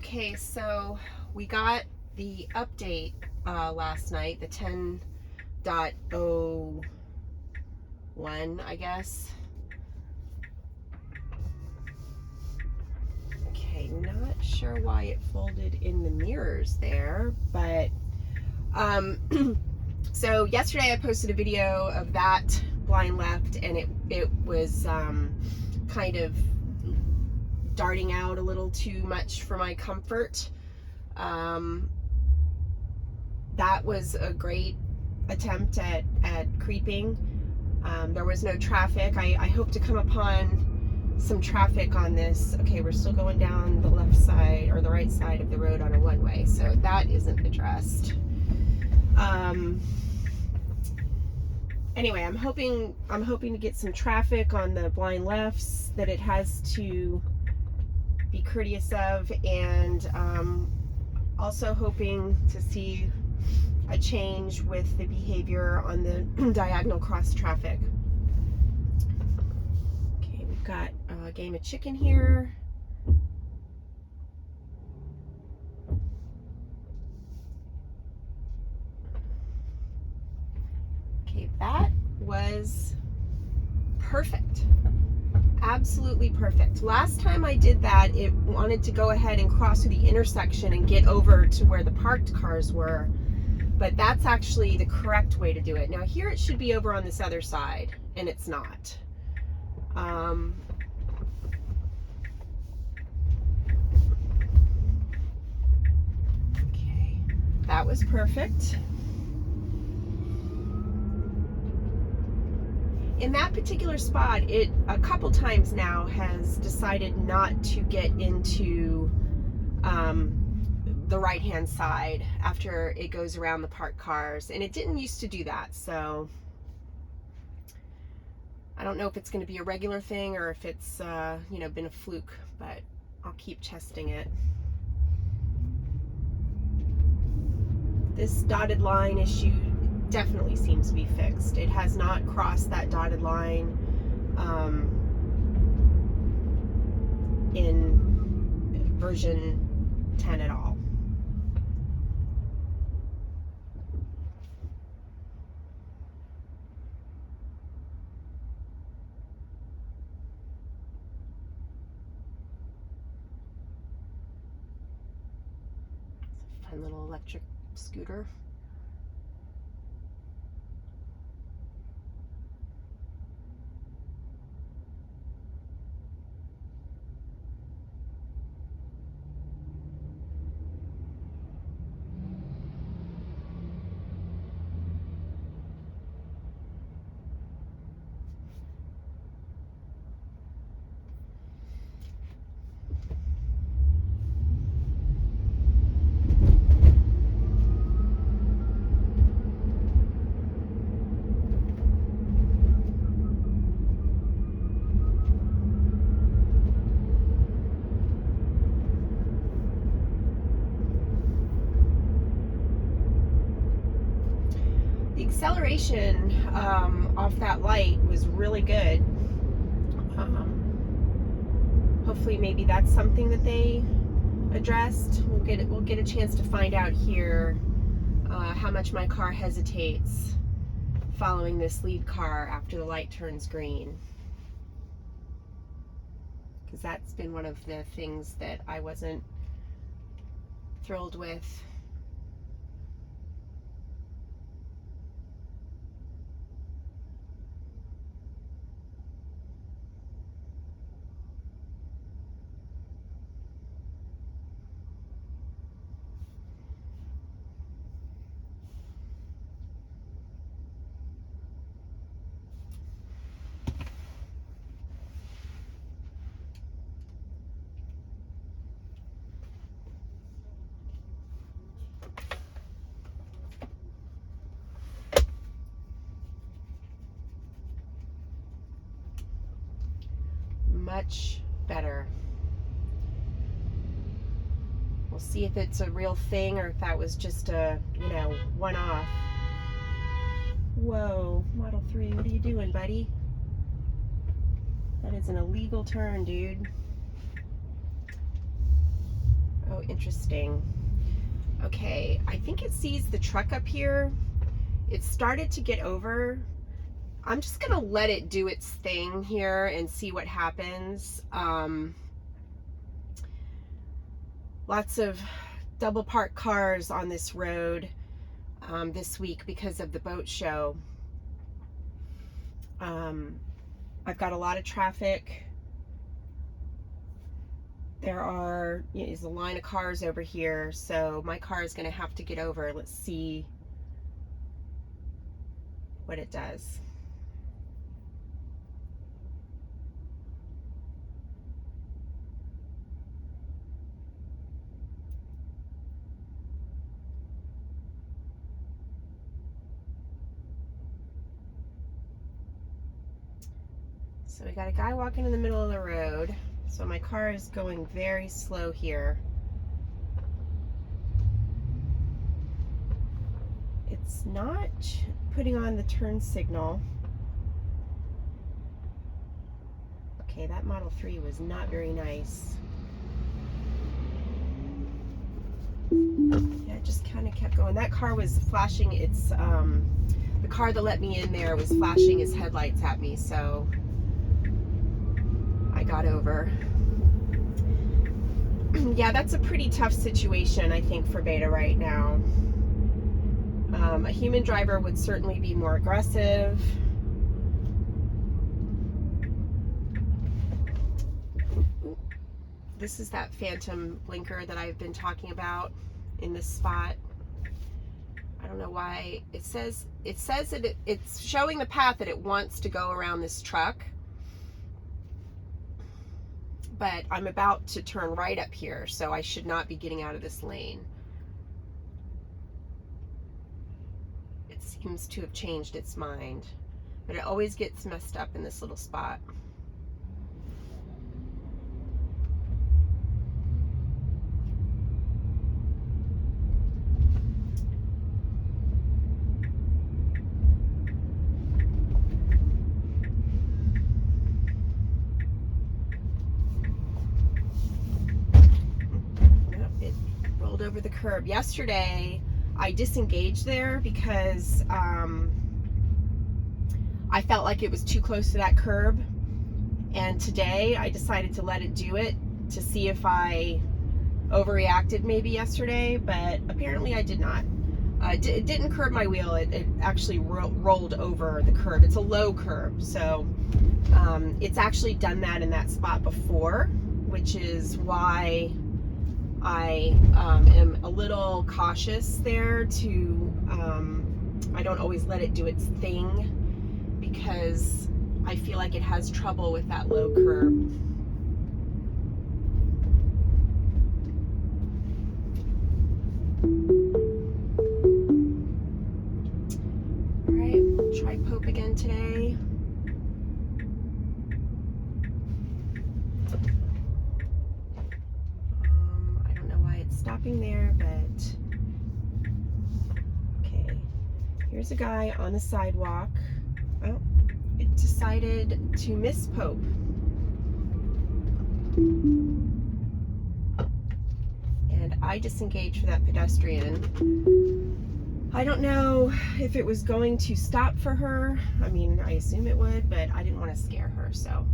Okay, so we got the update last night, the 10.0.1, I guess. Okay, not sure why it folded in the mirrors there, but so yesterday I posted a video of that blind left, and it was kind of darting out a little too much for my comfort. That was a great attempt at creeping. There was no traffic. I hope to come upon some traffic on this. Okay, we're still going down the left side or the right side of the road on a one-way, so that isn't addressed. Anyway, I'm hoping to get some traffic on the blind lefts that it has to be courteous of, and also hoping to see a change with the behavior on the diagonal cross traffic. Okay, we've got a game of chicken here. Okay, that was perfect. Absolutely perfect. Last time I did that, it wanted to go ahead and cross through the intersection and get over to where the parked cars were, but that's actually the correct way to do it. Now here it should be over on this other side, and it's not. Okay, that was perfect. In that particular spot, it a couple times now has decided not to get into the right-hand side after it goes around the parked cars, and it didn't used to do that, so I don't know if it's going to be a regular thing or if it's been a fluke, but I'll keep testing it. This dotted line issue definitely seems to be fixed. It has not crossed that dotted line in version 10 at all. It's a fun little electric scooter. The acceleration off that light was really good. Hopefully maybe that's something that they addressed. We'll get a chance to find out here how much my car hesitates following this lead car after the light turns green, because that's been one of the things that I wasn't thrilled with. Much better. We'll see if it's a real thing or if that was just a, one-off. Whoa, Model 3, what are you doing, buddy? That is an illegal turn, dude. Oh, interesting. Okay, I think it sees the truck up here. It started to get over. I'm just gonna let it do its thing here and see what happens. Lots of double parked cars on this road this week because of the boat show. I've got a lot of traffic. There's a line of cars over here, so my car is going to have to get over. Let's see what it does. So we got a guy walking in the middle of the road. So my car is going very slow here. It's not putting on the turn signal. Okay, that Model 3 was not very nice. Yeah, it just kind of kept going. That car was flashing its, the car that let me in there was flashing his headlights at me, so I got over. Yeah, that's a pretty tough situation, I think, for Beta right now. A human driver would certainly be more aggressive. This is that phantom blinker that I've been talking about in this spot. I don't know why it says that it's showing the path that it wants to go around this truck, but I'm about to turn right up here, so I should not be getting out of this lane. It seems to have changed its mind, but it always gets messed up in this little spot. It rolled over the curb. Yesterday, I disengaged there because I felt like it was too close to that curb, and today I decided to let it do it to see if I overreacted maybe yesterday, but apparently I did not. It didn't curb my wheel, it actually rolled over the curb. It's a low curb, so it's actually done that in that spot before, which is why I am a little cautious there to, I don't always let it do its thing because I feel like it has trouble with that low curb. All right, try Pope again today. I don't know why it's stopping there, but okay. Here's a guy on the sidewalk. Oh, it decided to miss Pope. And I disengaged for that pedestrian. I don't know if it was going to stop for her. I mean, I assume it would, but I didn't want to scare her, so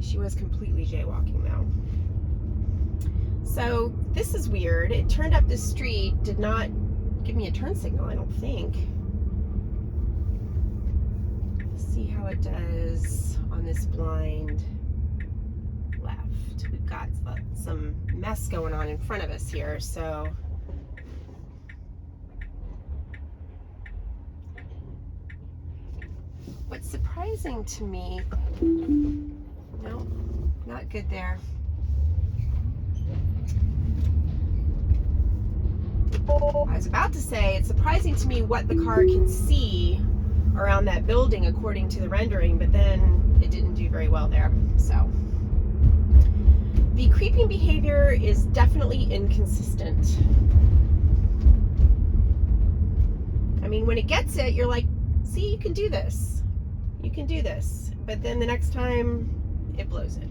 she was completely jaywalking though. So this is weird. It turned up the street, did not give me a turn signal, I don't think. Let's see how it does on this blind left. We've got some mess going on in front of us here, so what's surprising to me, no, not good there. I was about to say it's surprising to me what the car can see around that building according to the rendering, but then it didn't do very well there. So the creeping behavior is definitely inconsistent. I mean, when it gets it, you're like, see, you can do this. You can do this. But then the next time, it blows it.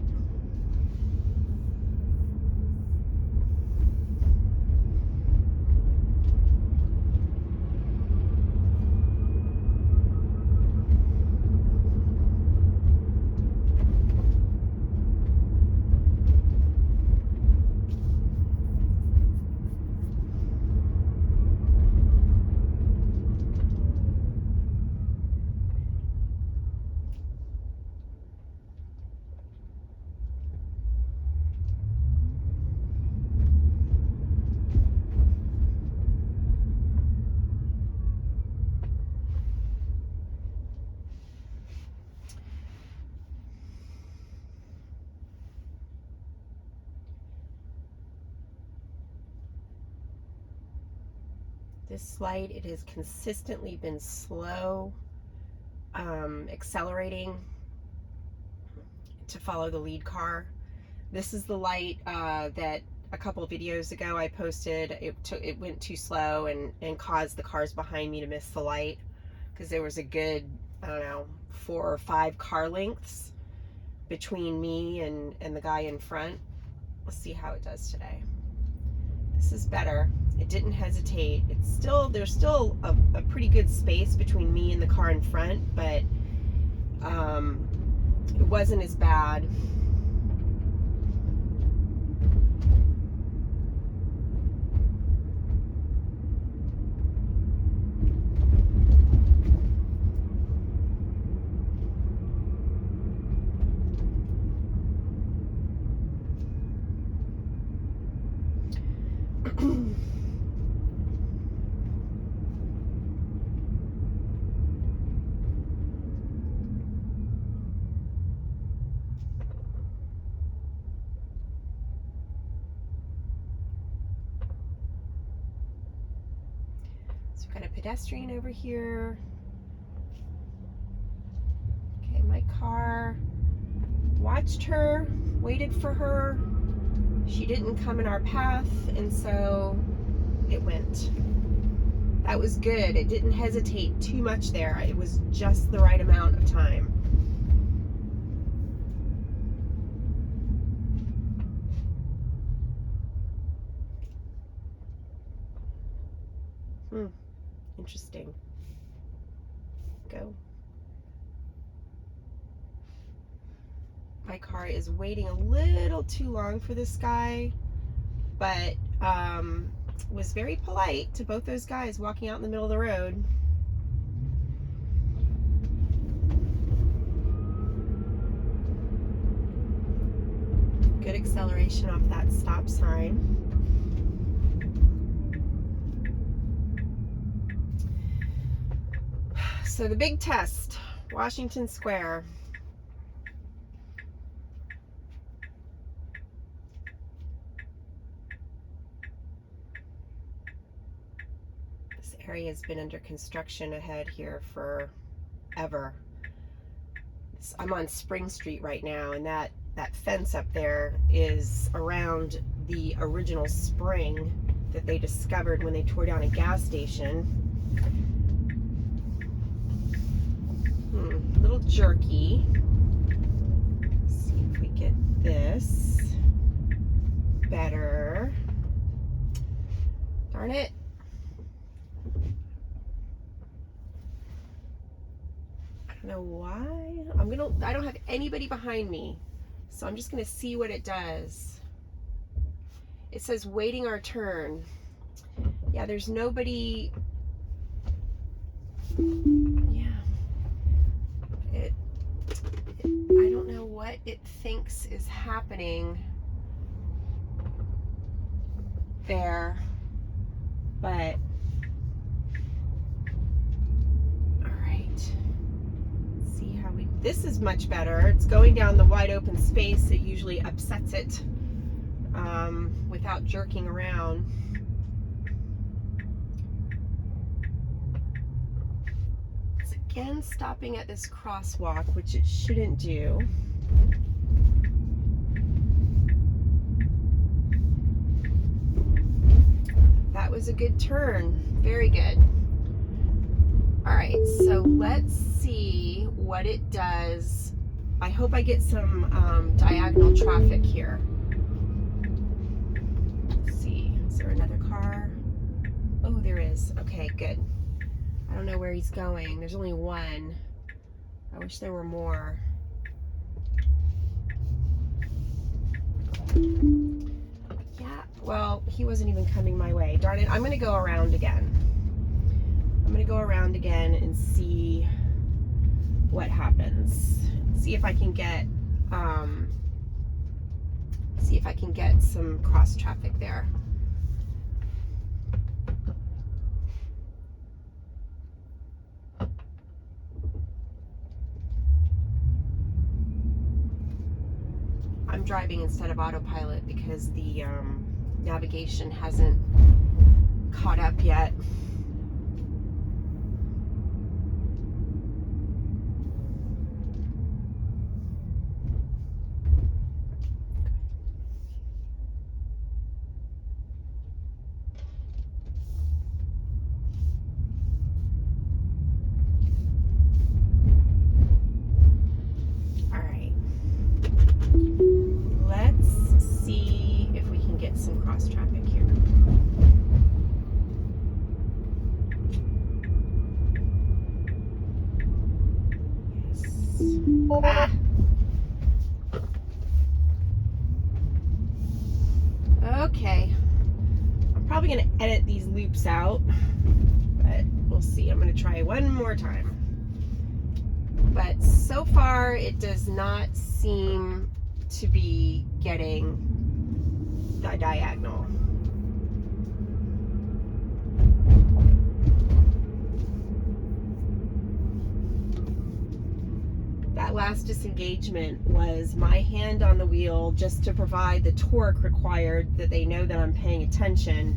This light, it has consistently been slow, accelerating to follow the lead car. This is the light that a couple of videos ago I posted. It went too slow and caused the cars behind me to miss the light, because there was a good, I don't know, 4 or 5 car lengths between me and the guy in front. Let's see how it does today. This is better. It didn't hesitate. There's still a pretty good space between me and the car in front, but it wasn't as bad. So we've got a pedestrian over here. Okay, my car watched her, waited for her. She didn't come in our path, and so it went. That was good. It didn't hesitate too much there. It was just the right amount of time. Interesting. Go. My car is waiting a little too long for this guy, but was very polite to both those guys walking out in the middle of the road. Good acceleration off that stop sign. So the big test, Washington Square. This area has been under construction ahead here forever. I'm on Spring Street right now, and that fence up there is around the original spring that they discovered when they tore down a gas station. A little jerky. Let's see if we get this better. Darn it. I don't know why. I don't have anybody behind me, so I'm just gonna see what it does. It says waiting our turn. Yeah, there's nobody. Yeah. I don't know what it thinks is happening there, but all right. Let's see how this is much better. It's going down the wide open space. It usually upsets it without jerking around. Again, stopping at this crosswalk, which it shouldn't do. That was a good turn. Very good. All right, so let's see what it does. I hope I get some diagonal traffic here. Let's see. Is there another car? Oh, there is. Okay, good. I don't know where he's going. There's only one. I wish there were more. Yeah, well, he wasn't even coming my way. Darn it, I'm going to go around again. I'm going to go around again and see what happens. See if I can get some cross traffic there. I'm driving instead of autopilot because the navigation hasn't caught up yet. Ah. Okay. I'm probably going to edit these loops out, but we'll see. I'm going to try one more time. But so far, it does not seem to be getting the diagonal. That last disengagement was my hand on the wheel just to provide the torque required that they know that I'm paying attention.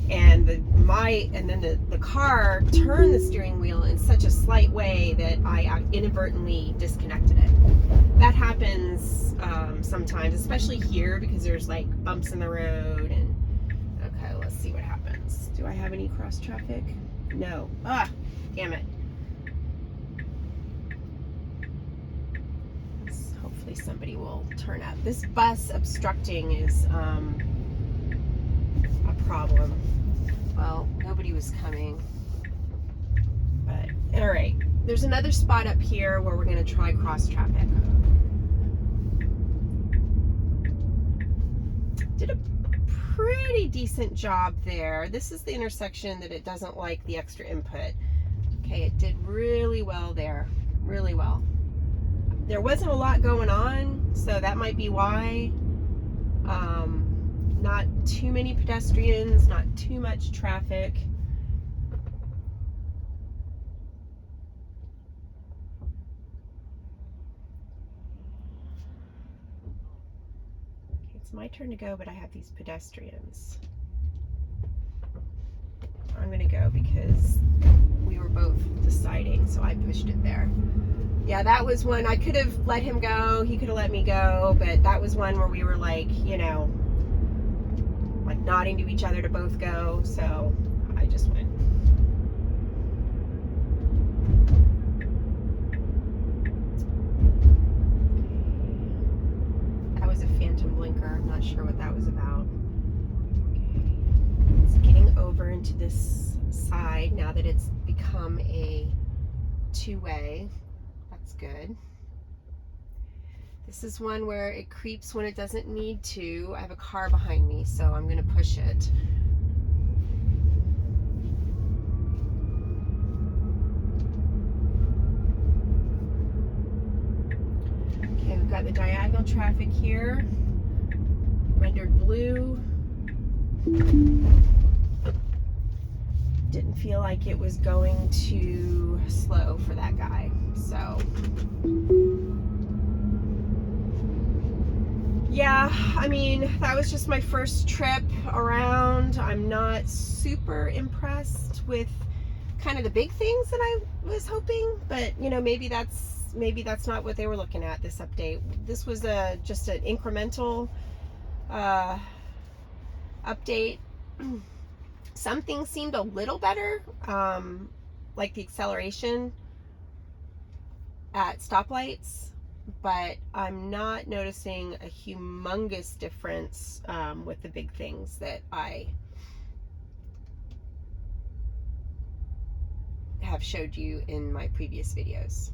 And then the car turned the steering wheel in such a slight way that I inadvertently disconnected it. That happens sometimes, especially here because there's like bumps in the road. And okay, let's see what happens. Do I have any cross traffic? No. Ah, damn it. Hopefully somebody will turn up. This bus obstructing is a problem. Well, nobody was coming. But, all right. There's another spot up here where we're going to try cross traffic. Did a pretty decent job there. This is the intersection that it doesn't like the extra input. Okay, it did really well there. Really well. There wasn't a lot going on, so that might be why. Not too many pedestrians, not too much traffic. Okay, it's my turn to go, but I have these pedestrians. I'm gonna go because we were both deciding, so I pushed it there. Yeah, that was one. I could have let him go, he could have let me go, but that was one where we were like, you know, like nodding to each other to both go, so I just went. That was a phantom blinker. I'm not sure what that was about. Okay. It's getting over into this side now that it's become a two-way. That's good. This is one where it creeps when it doesn't need to. I have a car behind me, so I'm going to push it. Okay, we've got the diagonal traffic here, rendered blue. Didn't feel like it was going too slow for that guy, so. Yeah, I mean, that was just my first trip around. I'm not super impressed with kind of the big things that I was hoping, but you know, maybe that's not what they were looking at, this update. This was just an incremental update. Some things seemed a little better, like the acceleration at stoplights, but I'm not noticing a humongous difference with the big things that I have showed you in my previous videos.